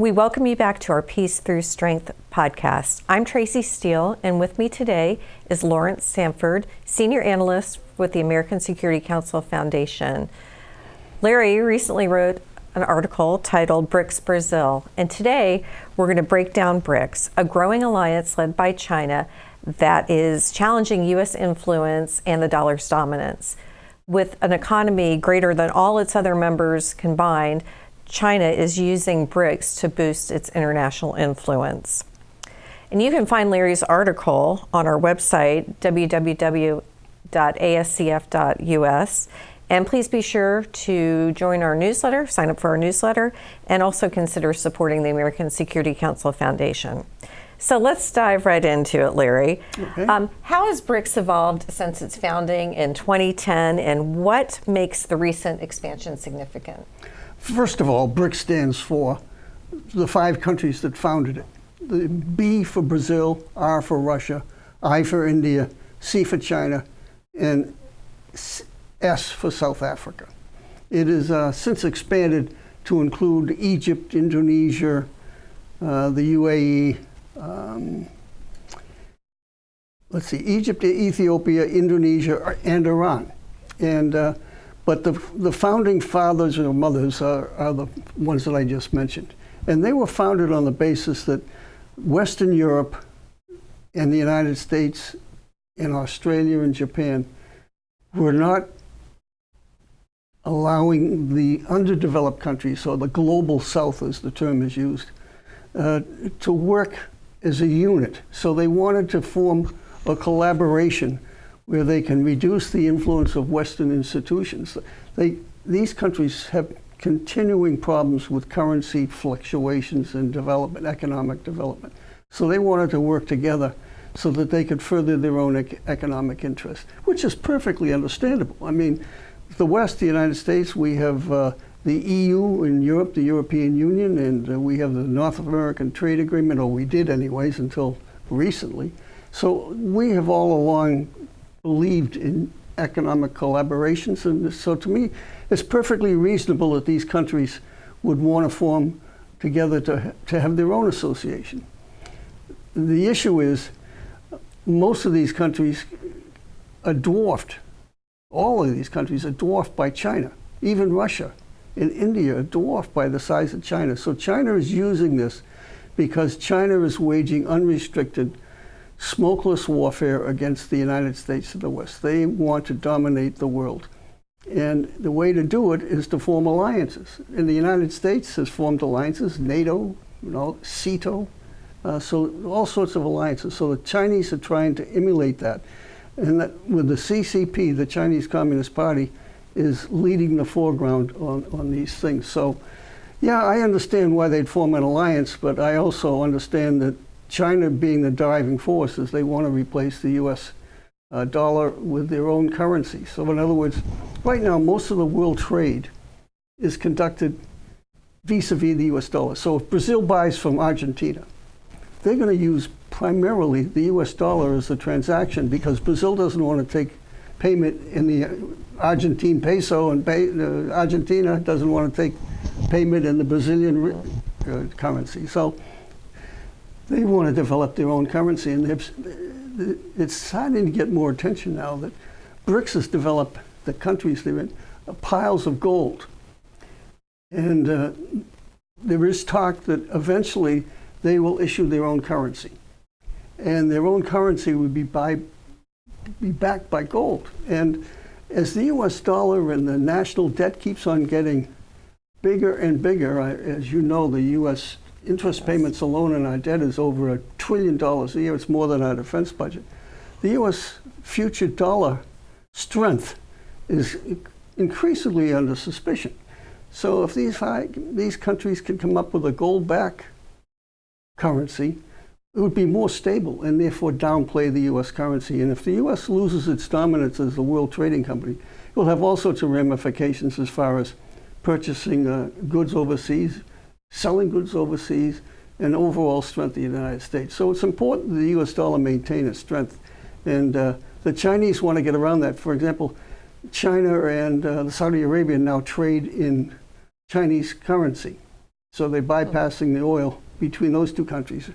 We welcome you back to our Peace Through Strength podcast. I'm Tracy Steele, and with me today is Laurence Sanford, Senior Analyst with the American Security Council Foundation. Larry recently wrote an article titled BRICS Brazil, and today we're going to break down BRICS, a growing alliance led by China that is challenging U.S. influence and the dollar's dominance. With an economy greater than all its other members combined, China is using BRICS to boost its international influence. And you can find Larry's article on our website, www.ascf.us. And please be sure to join our newsletter, sign up for our newsletter, and also consider supporting the American Security Council Foundation. So let's dive right into it, Larry. Okay. How has BRICS evolved since its founding in 2010, and what makes the recent expansion significant? First of all, BRICS stands for the 5 countries that founded it. The B for Brazil, R for Russia, I for India, C for China, and S for South Africa. It has since expanded to include Egypt, Indonesia, the UAE, Egypt, Ethiopia, Indonesia, and Iran. And but the founding fathers or mothers are the ones that I just mentioned. And they were founded on the basis that Western Europe and the United States and Australia and Japan were not allowing the underdeveloped countries, or the global south as the term is used, to work as a unit. So they wanted to form a collaboration where they can reduce the influence of Western institutions. These countries have continuing problems with currency fluctuations and development, economic development. So they wanted to work together so that they could further their own economic interests, which is perfectly understandable. I mean, the West, the United States, we have the EU in Europe, the European Union, and we have the North American Trade Agreement, or we did anyways until recently. So we have all along believed in economic collaborations, and so to me, it's perfectly reasonable that these countries would want to form together to have their own association. The issue is, most of these countries are dwarfed. All of these countries are dwarfed by China. Even Russia and India are dwarfed by the size of China. So China is using this because China is waging unrestricted, smokeless warfare against the United States of the West. They want to dominate the world. And the way to do it is to form alliances. And the United States has formed alliances, NATO, CETO, so all sorts of alliances. So the Chinese are trying to emulate that. And that with the CCP, the Chinese Communist Party, is leading the foreground on these things. So yeah, I understand why they'd form an alliance, but I also understand that China being the driving force is they want to replace the U.S. Dollar with their own currency. So in other words, right now most of the world trade is conducted vis-a-vis the U.S. dollar. So if Brazil buys from Argentina, they're going to use primarily the U.S. dollar as the transaction, because Brazil doesn't want to take payment in the Argentine peso, and Argentina doesn't want to take payment in the Brazilian currency. So they want to develop their own currency, and it's starting to get more attention now that BRICS has developed, the countries they're in, piles of gold. And there is talk that eventually they will issue their own currency. And their own currency would be backed by gold. And as the US dollar and the national debt keeps on getting bigger and bigger, as you know, the US interest payments alone on our debt is over $1 trillion a year. It's more than our defense budget. The U.S. future dollar strength is increasingly under suspicion. So if these countries can come up with a gold-backed currency, it would be more stable and therefore downplay the U.S. currency. And if the U.S. loses its dominance as a world trading company, it will have all sorts of ramifications as far as purchasing goods overseas, selling goods overseas, and overall strength of the United States. So it's important that the U.S. dollar maintain its strength. And the Chinese want to get around that. For example, China and Saudi Arabia now trade in Chinese currency. So they're bypassing the oil between those two countries.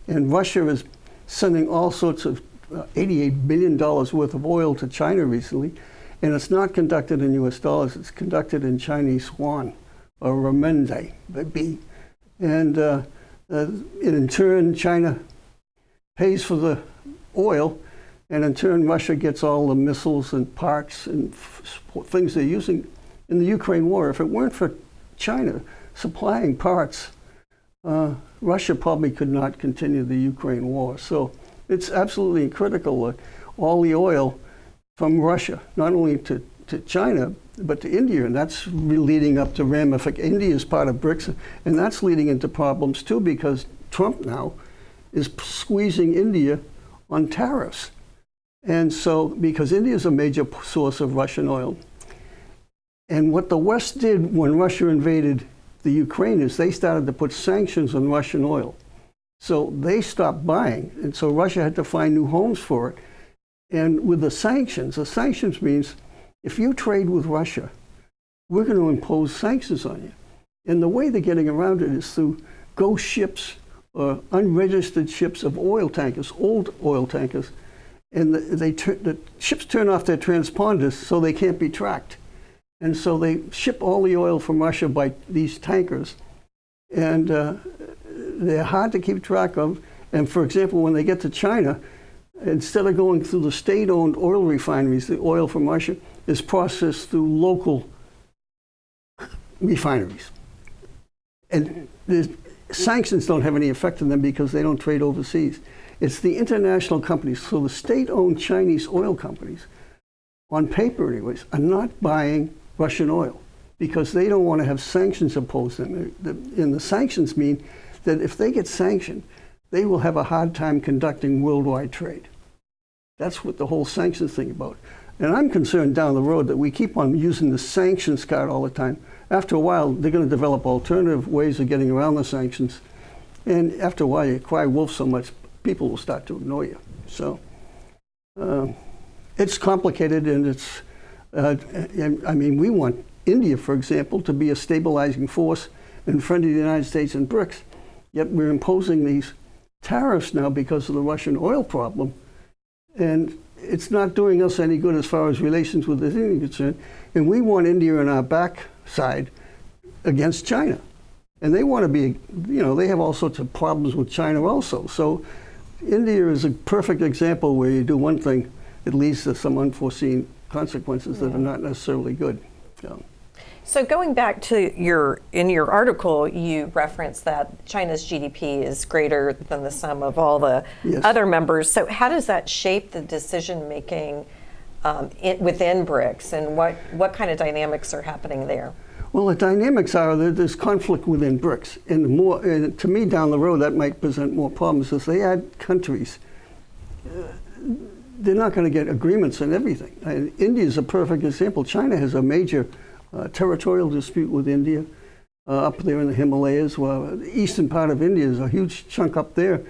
And Russia is sending all sorts of $88 billion worth of oil to China recently, and it's not conducted in US dollars, it's conducted in Chinese yuan, or renminbi. And in turn, China pays for the oil, and in turn, Russia gets all the missiles and parts and things they're using in the Ukraine war. If it weren't for China supplying parts, Russia probably could not continue the Ukraine war. So it's absolutely critical. All the oil from Russia, not only to China, but to India, and that's leading up to ramifications. India is part of BRICS, and that's leading into problems too, because Trump now is squeezing India on tariffs. And so, because India is a major source of Russian oil, and what the West did when Russia invaded the Ukraine is they started to put sanctions on Russian oil. So they stopped buying, and so Russia had to find new homes for it. And with the sanctions means if you trade with Russia, we're going to impose sanctions on you. And the way they're getting around it is through ghost ships or unregistered ships of oil tankers, old oil tankers, and the ships turn off their transponders so they can't be tracked. And so they ship all the oil from Russia by these tankers, and they're hard to keep track of. And for example, when they get to China, instead of going through the state-owned oil refineries, the oil from Russia is processed through local refineries. And the sanctions don't have any effect on them because they don't trade overseas. It's the international companies, so the state-owned Chinese oil companies, on paper anyways, are not buying Russian oil because they don't want to have sanctions imposed on them. And the sanctions mean that if they get sanctioned, they will have a hard time conducting worldwide trade. That's what the whole sanctions thing about. And I'm concerned down the road that we keep on using the sanctions card all the time. After a while, they're going to develop alternative ways of getting around the sanctions. And after a while, you cry wolf so much, people will start to ignore you. So it's complicated, and it's, I mean, we want India, for example, to be a stabilizing force in front of the United States and BRICS. Yet we're imposing these tariffs now because of the Russian oil problem. And it's not doing us any good as far as relations with India is concerned. And we want India on our backside against China. And they want to be, you know, they have all sorts of problems with China also. So India is a perfect example where you do one thing, it leads to some unforeseen consequences that are not necessarily good. So going back to in your article, you referenced that China's GDP is greater than the sum of all the other members. So how does that shape the decision making within BRICS, and what kind of dynamics are happening there? Well, the dynamics are that there's conflict within BRICS, and to me down the road that might present more problems as they add countries. They're not going to get agreements on everything. India is a perfect example. China has a major territorial dispute with India up there in the Himalayas. Well, the eastern part of India is a huge chunk up there.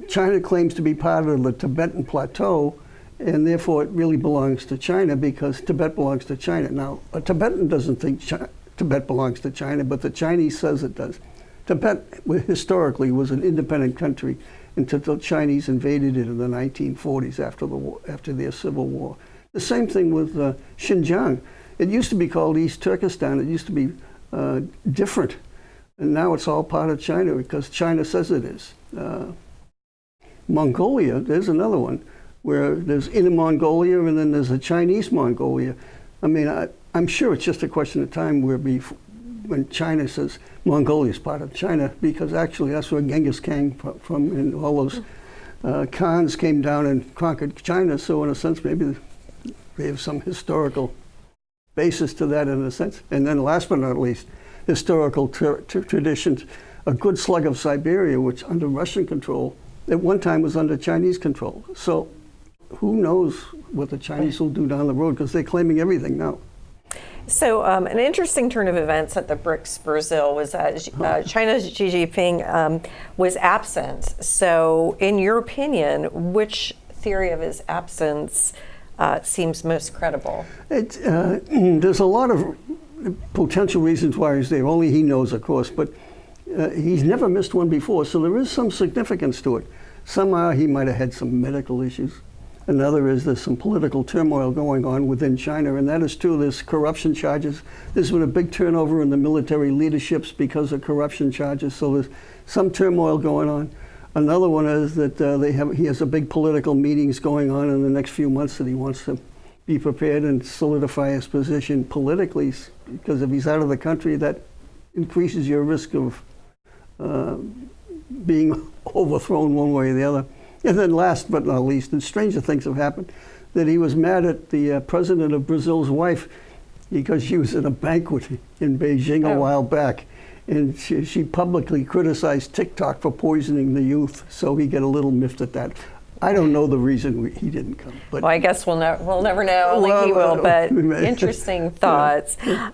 China claims to be part of the Tibetan Plateau, and therefore it really belongs to China because Tibet belongs to China. Now, a Tibetan doesn't think Tibet belongs to China, but the Chinese says it does. Tibet historically was an independent country until the Chinese invaded it in the 1940s after their civil war. The same thing with Xinjiang. It used to be called East Turkestan. It used to be different. And now it's all part of China because China says it is. Mongolia, there's another one where there's Inner Mongolia and then there's a Chinese Mongolia. I mean, I'm sure it's just a question of time when China says Mongolia is part of China, because actually that's where Genghis Khan from and all those Khans came down and conquered China. So in a sense, maybe they have some historical basis to that in a sense. And then last but not least, historical traditions. A good slug of Siberia, which under Russian control, at one time was under Chinese control. So who knows what the Chinese will do down the road, because they're claiming everything now. So an interesting turn of events at the BRICS Brazil was that China's Xi Jinping was absent. So in your opinion, which theory of his absence seems most credible? There's a lot of potential reasons why he's there. Only he knows, of course. But he's never missed one before, so there is some significance to it. Somehow he might have had some medical issues. Another is there's some political turmoil going on within China, and that is true. There's corruption charges. There's been a big turnover in the military leaderships because of corruption charges, so there's some turmoil going on. Another one is that he has a big political meetings going on in the next few months that he wants to be prepared and solidify his position politically, because if he's out of the country, that increases your risk of being overthrown one way or the other. And then last but not least, and stranger things have happened, that he was mad at the president of Brazil's wife because she was at a banquet in Beijing a while back. And she publicly criticized TikTok for poisoning the youth, so he got a little miffed at that. I don't know the reason he didn't come. But well, I guess we'll never know. Only he will, but interesting thoughts. Yeah.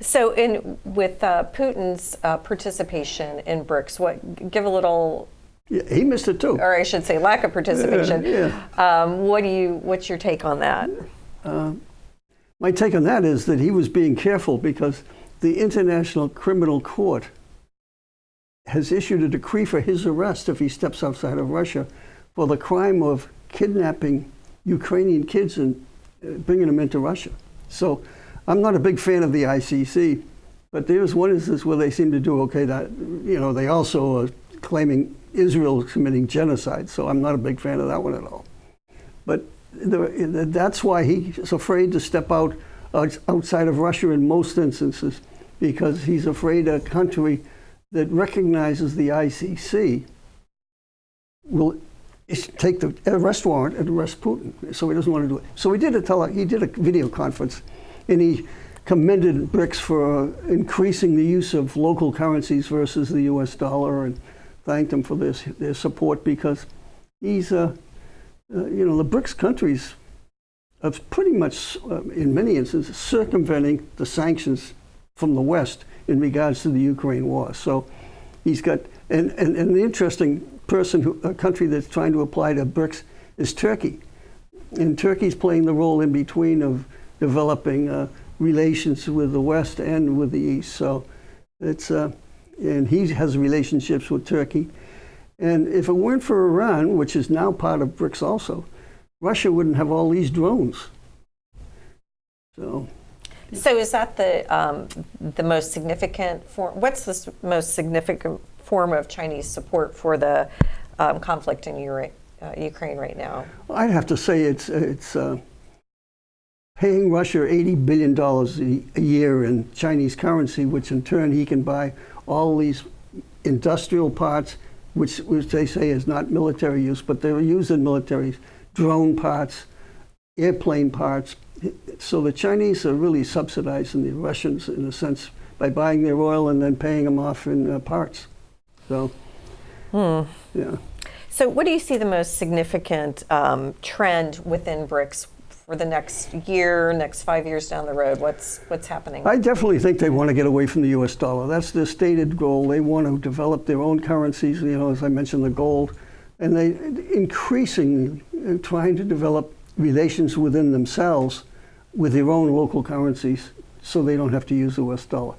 So with Putin's participation in BRICS, give a little... Yeah, he missed it too. Or I should say lack of participation. What's your take on that? My take on that is that he was being careful because the International Criminal Court has issued a decree for his arrest if he steps outside of Russia for the crime of kidnapping Ukrainian kids and bringing them into Russia. So I'm not a big fan of the ICC, but there's one instance where they seem to do okay. That, they also are claiming Israel is committing genocide, so I'm not a big fan of that one at all. But that's why he's afraid to step outside of Russia in most instances, because he's afraid a country that recognizes the ICC will take the arrest warrant and arrest Putin. So he doesn't want to do it. So he did a video conference, and he commended BRICS for increasing the use of local currencies versus the U.S. dollar, and thanked them for their support, because he's, the BRICS countries are pretty much, in many instances, circumventing the sanctions from the West in regards to the Ukraine war. So he's got, and an interesting a country that's trying to apply to BRICS is Turkey. And Turkey's playing the role in between of developing relations with the West and with the East. So it's, and he has relationships with Turkey. And if it weren't for Iran, which is now part of BRICS also, Russia wouldn't have all these drones. So is that the most significant form? What's the most significant form of Chinese support for the conflict in Ukraine right now? I'd have to say it's paying Russia $80 billion a year in Chinese currency, which in turn he can buy all these industrial parts, which they say is not military use, but they're used in military, drone parts, airplane parts. So the Chinese are really subsidizing the Russians, in a sense, by buying their oil and then paying them off in parts. So, yeah. So what do you see the most significant trend within BRICS for the next year, next 5 years down the road? What's happening? I definitely think they want to get away from the U.S. dollar. That's their stated goal. They want to develop their own currencies, as I mentioned, the gold. And they increasingly trying to develop relations within themselves with their own local currencies so they don't have to use the U.S. dollar.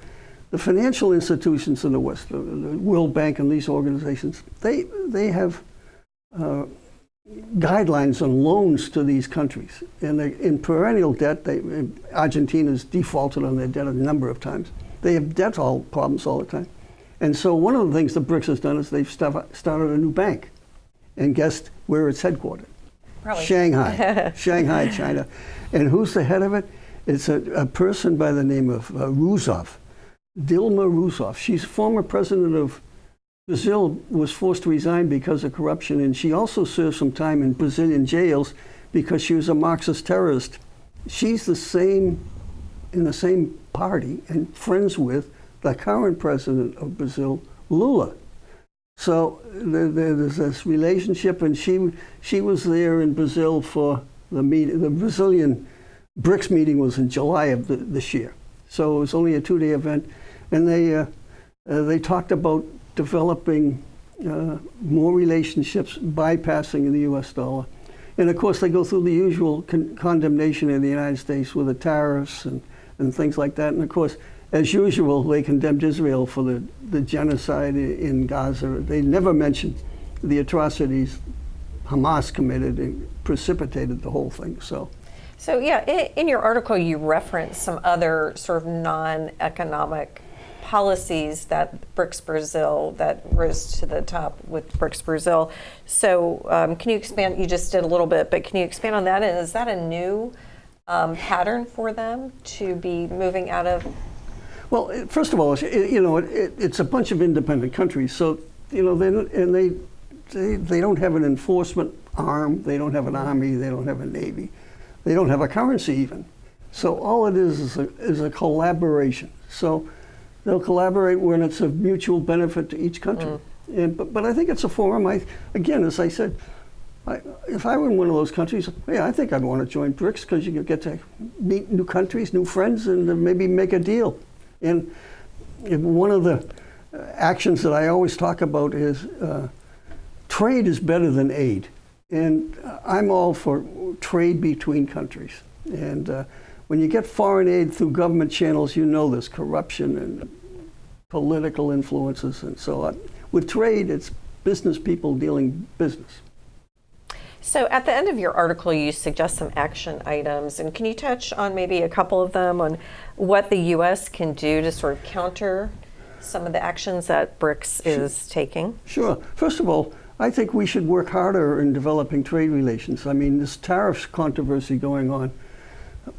The financial institutions in the West, the World Bank and these organizations, they have guidelines on loans to these countries. And in perennial debt, Argentina's defaulted on their debt a number of times. They have debt problems all the time. And so one of the things the BRICS has done is they've started a new bank. And guessed where it's headquartered? Probably. Shanghai, Shanghai, China. And who's the head of it? It's a person by the name of Rousseff, Dilma Rousseff. She's former president of Brazil, was forced to resign because of corruption, and she also served some time in Brazilian jails because she was a Marxist terrorist. She's in the same party and friends with the current president of Brazil, Lula. So there's this relationship, and she was there in Brazil for the meeting. The Brazilian BRICS meeting was in July of this year, so it was only a 2-day event, and they talked about developing more relationships, bypassing the U.S. dollar, and of course they go through the usual condemnation in the United States with the tariffs and and things like that. And of course, as usual, they condemned Israel for the genocide in Gaza. They never mentioned the atrocities Hamas committed and precipitated the whole thing. So yeah, in your article, you reference some other sort of non-economic policies that BRICS Brazil, that rose to the top with BRICS Brazil. So can you expand? You just did a little bit, but can you expand on that? And is that a new pattern for them to be moving out of? Well, first of all, it's a bunch of independent countries. So, they don't have an enforcement arm. They don't have an army. They don't have a navy. They don't have a currency even. So all it is a collaboration. So they'll collaborate when it's of mutual benefit to each country. But I think it's a forum. Again, as I said, if I were in one of those countries, I think I'd want to join BRICS because you get to meet new countries, new friends, and maybe make a deal. And one of the actions that I always talk about is trade is better than aid. And I'm all for trade between countries. And when you get foreign aid through government channels, there's corruption and political influences and so on. With trade, it's business people dealing business. So at the end of your article, you suggest some action items. And can you touch on maybe a couple of them on what the U.S. can do to sort of counter some of the actions that BRICS is taking? Sure. First of all, I think we should work harder in developing trade relations. I mean, this tariffs controversy going on,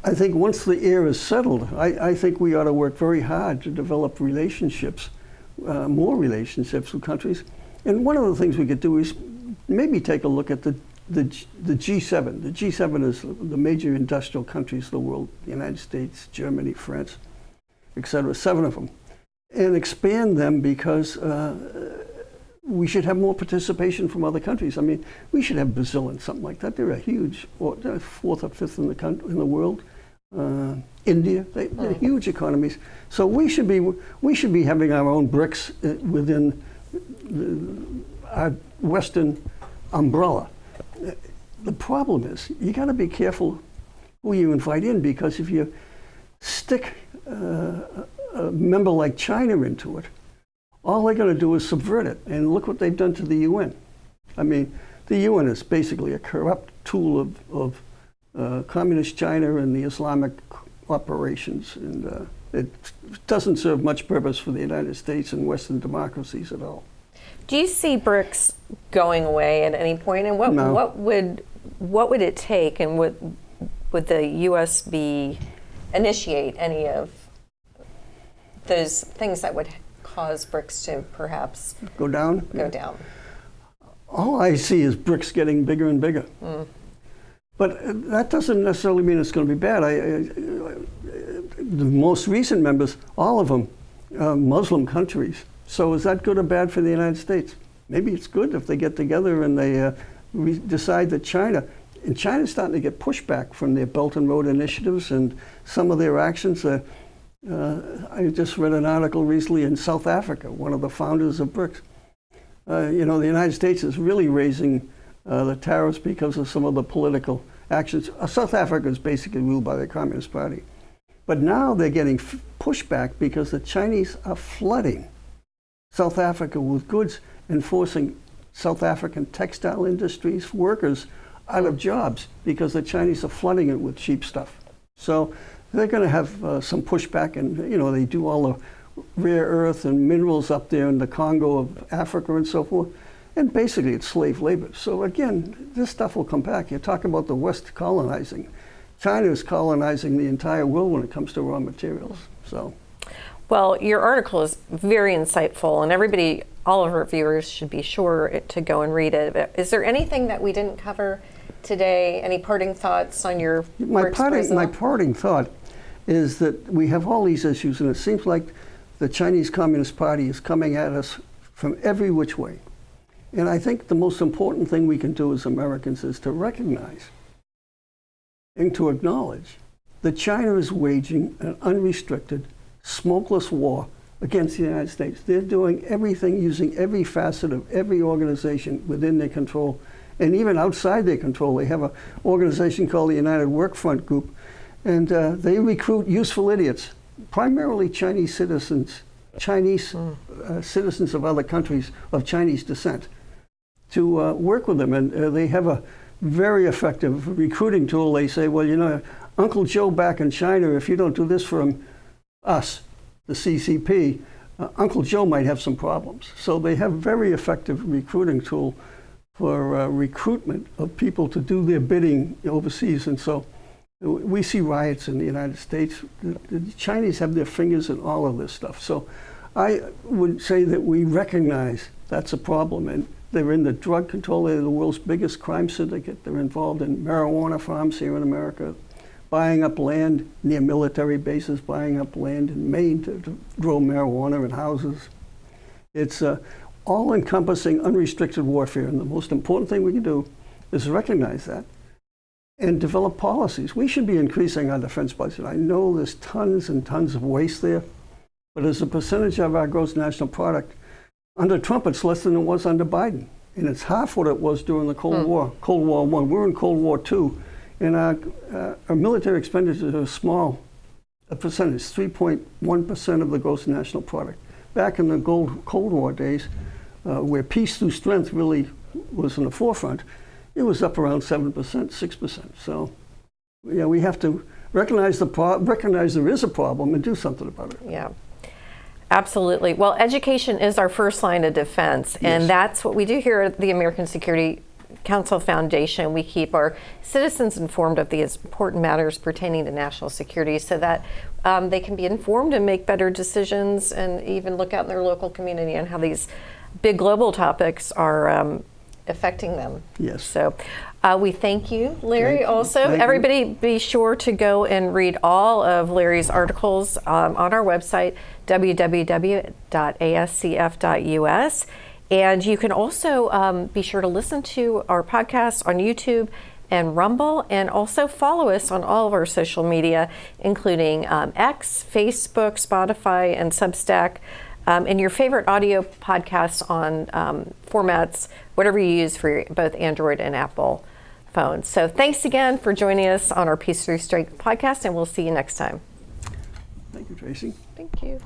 I think once the air is settled, I think we ought to work very hard to develop relationships, more relationships with countries. And one of the things we could do is maybe take a look at the G7. The G7 is the major industrial countries of the world, the United States, Germany, France, et cetera, 7 of them, and expand them because we should have more participation from other countries. I mean, we should have Brazil and something like that. They're a huge, 4th or 5th in the world. India, they're huge economies. So we should be having our own BRICS within our Western umbrella. The problem is you got to be careful who you invite in, because if you stick a member like China into it, all they're going to do is subvert it. And look what they've done to the UN. I mean, the UN is basically a corrupt tool of communist China and the Islamic operations. And it doesn't serve much purpose for the United States and Western democracies at all. Do you see BRICS going away at any point? And what would it take, and would the U.S. initiate any of those things that would cause BRICS to perhaps go down? All I see is BRICS getting bigger and bigger. But that doesn't necessarily mean it's going to be bad. The most recent members, all of them, Muslim countries. So is that good or bad for the United States? Maybe it's good if they get together and they decide that China's starting to get pushback from their Belt and Road initiatives and some of their actions. I just read an article recently in South Africa, one of the founders of BRICS. The United States is really raising the tariffs because of some of the political actions. South Africa is basically ruled by the Communist Party. But now they're getting pushback because the Chinese are flooding South Africa with goods and forcing South African textile industries workers out of jobs because the Chinese are flooding it with cheap stuff. So they're going to have some pushback, and they do all the rare earth and minerals up there in the Congo of Africa and so forth. And basically it's slave labor. So again, this stuff will come back. You talk about the West colonizing. China is colonizing the entire world when it comes to raw materials. So. Well, your article is very insightful, and all of our viewers should be sure to go and read it. Is there anything that we didn't cover today? Any parting thoughts on your My parting thought is that we have all these issues, and it seems like the Chinese Communist Party is coming at us from every which way. And I think the most important thing we can do as Americans is to recognize and to acknowledge that China is waging an unrestricted, smokeless war against the United States. They're doing everything, using every facet of every organization within their control, and even outside their control. They have an organization called the United Workfront Group, And they recruit useful idiots, primarily Chinese citizens, citizens of other countries of Chinese descent, to work with them. And they have a very effective recruiting tool. They say, well, you know, Uncle Joe back in China, if you don't do this for us, the CCP, Uncle Joe might have some problems. So they have a very effective recruiting tool for recruitment of people to do their bidding overseas. And so we see riots in the United States. The Chinese have their fingers in all of this stuff. So I would say that we recognize that's a problem. And they're in the drug control. They're the world's biggest crime syndicate. They're involved in marijuana farms here in America, buying up land near military bases, buying up land in Maine to grow marijuana in houses. It's all-encompassing, unrestricted warfare. And the most important thing we can do is recognize that and develop policies. We should be increasing our defense budget. I know there's tons and tons of waste there, but as a percentage of our gross national product, under Trump, it's less than it was under Biden. And it's half what it was during the Cold War, Cold War I. We're in Cold War II. And our military expenditures are small, a percentage, 3.1% of the gross national product. Back in the Cold War days, where peace through strength really was in the forefront, it was up around 7%, 6%. So, yeah, we have to recognize there is a problem and do something about it. Yeah. Absolutely. Well, education is our first line of defense, and Yes. that's what we do here at the American Security Council Foundation. We keep our citizens informed of the important matters pertaining to national security so that they can be informed and make better decisions and even look out in their local community and how these big global topics are affecting them. Yes. So we thank you, Larry. Thank you. Also, Thank you. everybody be sure to go and read all of Larry's articles on our website, www.ascf.us. And you can also be sure to listen to our podcast on YouTube and Rumble, and also follow us on all of our social media, including X, Facebook, Spotify, and Substack, and your favorite audio podcasts on formats, whatever you use for both Android and Apple phones. So thanks again for joining us on our Peace Through Strength podcast, and we'll see you next time. Thank you, Tracy. Thank you.